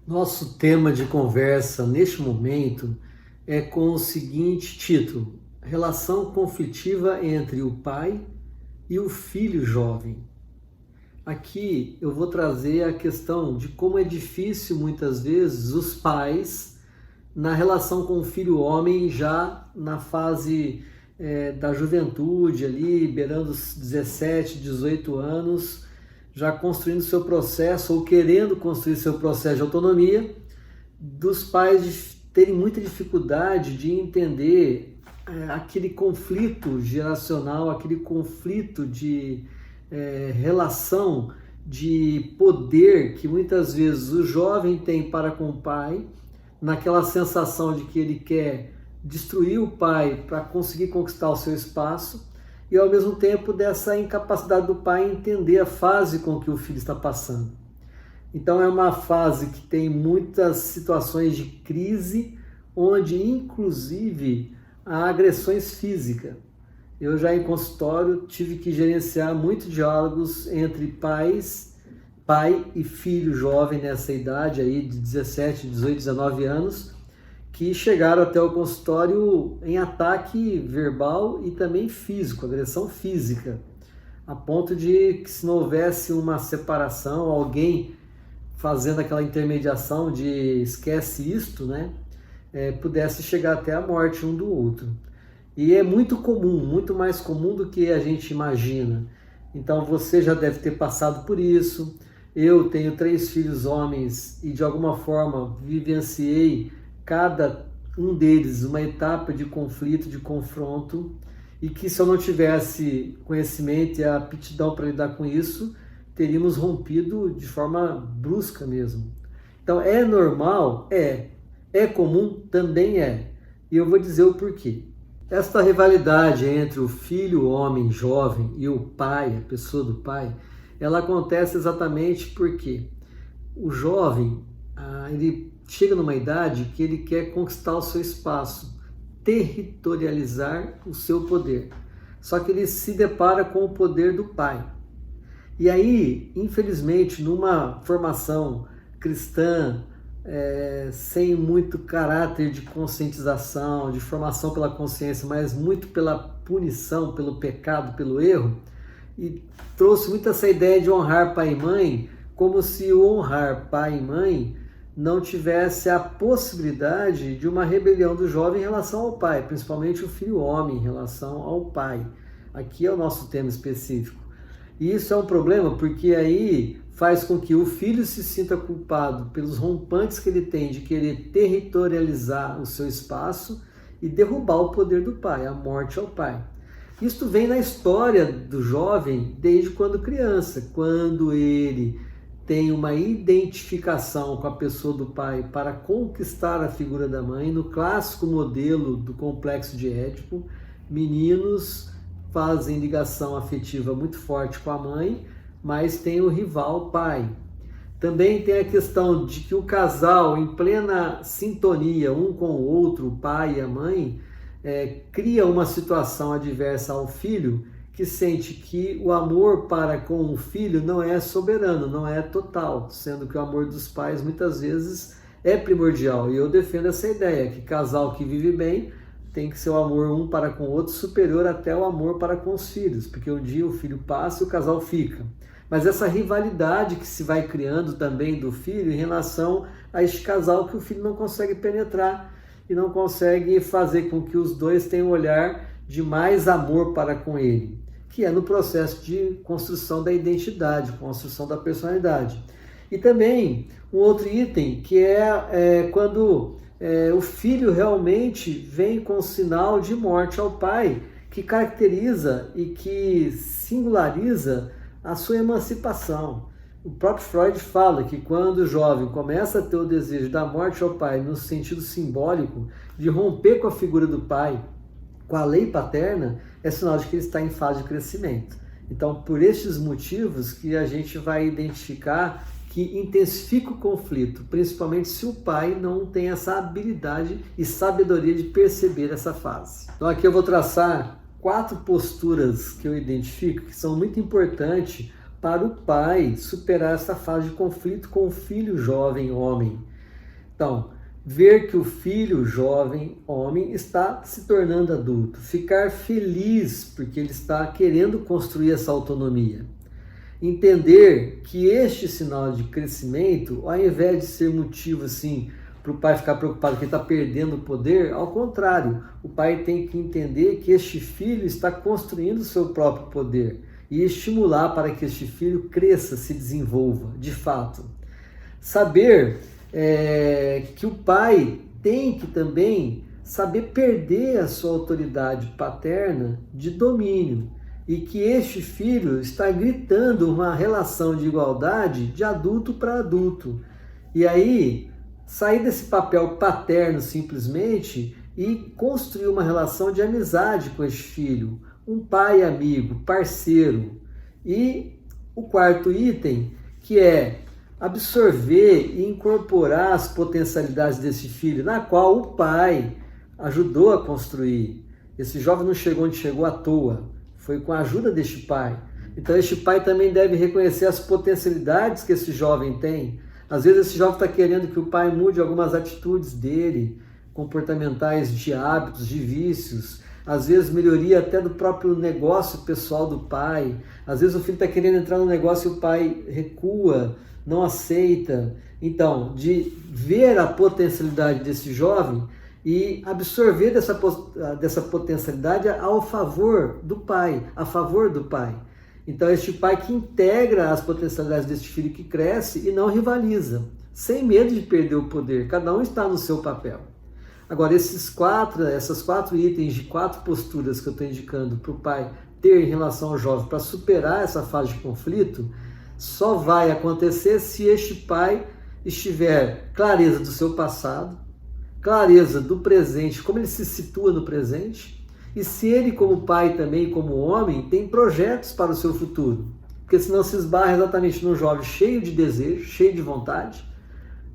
Nosso tema de conversa neste momento é com o seguinte título: Relação conflitiva entre o pai e o filho jovem. Aqui eu vou trazer a questão de como é difícil muitas vezes os pais na relação com o filho homem já na fase da juventude ali, beirando os 17, 18 anos, já construindo seu processo ou querendo construir seu processo de autonomia, dos pais terem muita dificuldade de entender aquele conflito geracional, aquele conflito de relação de poder que muitas vezes o jovem tem para com o pai, naquela sensação de que ele quer destruir o pai para conseguir conquistar o seu espaço, e ao mesmo tempo dessa incapacidade do pai entender a fase com que o filho está passando. Então é uma fase que tem muitas situações de crise, onde inclusive há agressões físicas. Eu já em consultório tive que gerenciar muitos diálogos entre pai e filho jovem nessa idade aí de 17, 18, 19 anos, que chegaram até o consultório em ataque verbal e também físico, agressão física, a ponto de que se não houvesse uma separação, alguém fazendo aquela intermediação de esquece isto, né, pudesse chegar até a morte um do outro. E é muito comum, muito mais comum do que a gente imagina. Então você já deve ter passado por isso. Eu tenho 3 filhos homens e de alguma forma vivenciei cada um deles uma etapa de conflito, de confronto, e que se eu não tivesse conhecimento e a aptidão para lidar com isso, teríamos rompido de forma brusca mesmo. Então é normal? É comum? Também é. E eu vou dizer o porquê. Esta rivalidade entre o filho homem jovem e o pai, a pessoa do pai, ela acontece exatamente porque o jovem, ele chega numa idade que ele quer conquistar o seu espaço, territorializar o seu poder. Só que ele se depara com o poder do pai. E aí, infelizmente, numa formação cristã, sem muito caráter de conscientização, de formação pela consciência, mas muito pela punição, pelo pecado, pelo erro, e trouxe muito essa ideia de honrar pai e mãe, como se o honrar pai e mãe não tivesse a possibilidade de uma rebelião do jovem em relação ao pai, principalmente o filho homem em relação ao pai. Aqui é o nosso tema específico. E isso é um problema porque aí faz com que o filho se sinta culpado pelos rompantes que ele tem de querer territorializar o seu espaço e derrubar o poder do pai, a morte ao pai. Isto vem na história do jovem desde quando criança, quando ele tem uma identificação com a pessoa do pai para conquistar a figura da mãe. No clássico modelo do complexo de Édipo, meninos fazem ligação afetiva muito forte com a mãe, mas tem o rival pai. Também tem a questão de que o casal, em plena sintonia um com o outro, o pai e a mãe, cria uma situação adversa ao filho, que sente que o amor para com o filho não é soberano, não é total, sendo que o amor dos pais muitas vezes é primordial. E eu defendo essa ideia, que casal que vive bem tem que ser o amor um para com o outro superior até o amor para com os filhos, porque um dia o filho passa e o casal fica. Mas essa rivalidade que se vai criando também do filho em relação a este casal que o filho não consegue penetrar e não consegue fazer com que os dois tenham um olhar de mais amor para com ele, que é no processo de construção da identidade, construção da personalidade. E também um outro item que é quando o filho realmente vem com sinal de morte ao pai, que caracteriza e que singulariza a sua emancipação. O próprio Freud fala que quando o jovem começa a ter o desejo da morte ao pai, no sentido simbólico, de romper com a figura do pai, com a lei paterna, é sinal de que ele está em fase de crescimento. Então, por estes motivos que a gente vai identificar que intensifica o conflito, principalmente se o pai não tem essa habilidade e sabedoria de perceber essa fase. Então aqui eu vou traçar 4 posturas que eu identifico que são muito importantes para o pai superar essa fase de conflito com o filho jovem homem. Então, ver que o filho jovem, homem, está se tornando adulto, ficar feliz porque ele está querendo construir essa autonomia. Entender que este sinal de crescimento, ao invés de ser motivo assim para o pai ficar preocupado que ele está perdendo o poder, ao contrário, o pai tem que entender que este filho está construindo o seu próprio poder e estimular para que este filho cresça, se desenvolva, de fato. Saber que o pai tem que também saber perder a sua autoridade paterna de domínio e que este filho está gritando uma relação de igualdade de adulto para adulto. E aí, sair desse papel paterno simplesmente e construir uma relação de amizade com este filho, um pai amigo, parceiro. E o quarto item, que é absorver e incorporar as potencialidades desse filho, na qual o pai ajudou a construir. Esse jovem não chegou onde chegou à toa, foi com a ajuda deste pai. Então este pai também deve reconhecer as potencialidades que esse jovem tem. Às vezes esse jovem está querendo que o pai mude algumas atitudes dele, comportamentais, de hábitos, de vícios, às vezes melhoria até do próprio negócio pessoal do pai. Às vezes o filho está querendo entrar no negócio e o pai recua, não aceita. Então, de ver a potencialidade desse jovem e absorver dessa potencialidade ao favor do pai, a favor do pai. Então, este pai que integra as potencialidades deste filho que cresce e não rivaliza, sem medo de perder o poder. Cada um está no seu papel. Agora, essas quatro itens de 4 posturas que eu estou indicando para o pai ter em relação ao jovem para superar essa fase de conflito, só vai acontecer se este pai estiver clareza do seu passado, clareza do presente, como ele se situa no presente, e se ele como pai também, como homem, tem projetos para o seu futuro. Porque senão se esbarra exatamente num jovem cheio de desejo, cheio de vontade,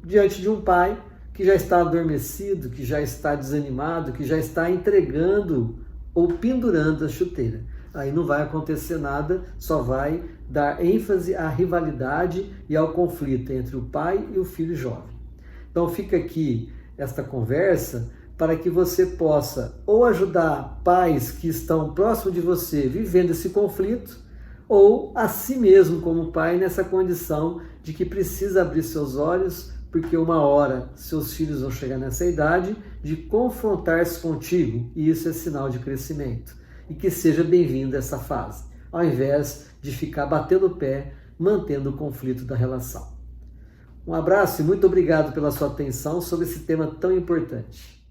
diante de um pai que já está adormecido, que já está desanimado, que já está entregando ou pendurando a chuteira. Aí não vai acontecer nada, só vai dar ênfase à rivalidade e ao conflito entre o pai e o filho jovem. Então fica aqui esta conversa para que você possa ou ajudar pais que estão próximos de você vivendo esse conflito, ou a si mesmo como pai nessa condição de que precisa abrir seus olhos, porque uma hora seus filhos vão chegar nessa idade de confrontar-se contigo, e isso é sinal de crescimento. E que seja bem-vindo essa fase, ao invés de ficar batendo o pé, mantendo o conflito da relação. Um abraço e muito obrigado pela sua atenção sobre esse tema tão importante.